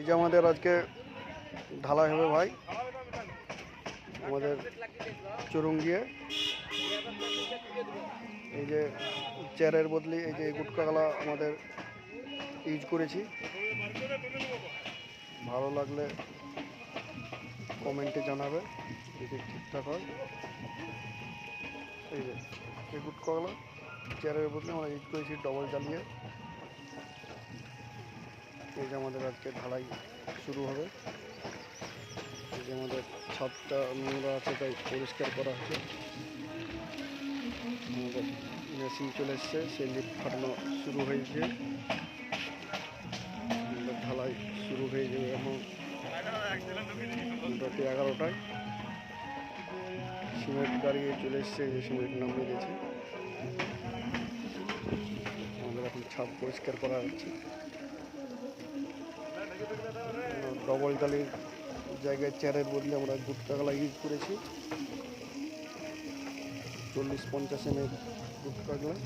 এই যে আমাদের আজকে ঢালাই হবে ভাই, আমাদের চুরুঙ্গিয়ে। এই যে চেয়ারের বদলে এই যে গুটকাগুলা আমাদের ইউজ করেছি। ভালো লাগলে কমেন্টে জানাবে যদি ঠিকঠাক হয়। এই যে এই গুটকাগুলা চেয়ারের বদলে আমরা ইউজ করেছি ডবল জ্বালিয়ে। এই যে আমাদের আজকে ঢালাই শুরু হবে। এই যে আমাদের ছাদটা নোংরা আছে তাই পরিষ্কার করা হচ্ছে। আমাদের মেশিন চলে এসছে, সেই লিফট ফাটানো শুরু হয়েছে। আমাদের ঢালাই শুরু হয়ে যাবে এখন মোটামুটি 11টায়। সিমেন্ট গাড়ি চলে এসছে, যে সিমেন্ট নামিয়ে দিয়েছে। আমাদের এখন ছাদ পরিষ্কার করা হচ্ছে। ডবল জালির জায়গায় চেয়ারের বদলে আমরা গুটকাগুলা ইউজ করেছি, 40-50 এর গুটকাগুলা।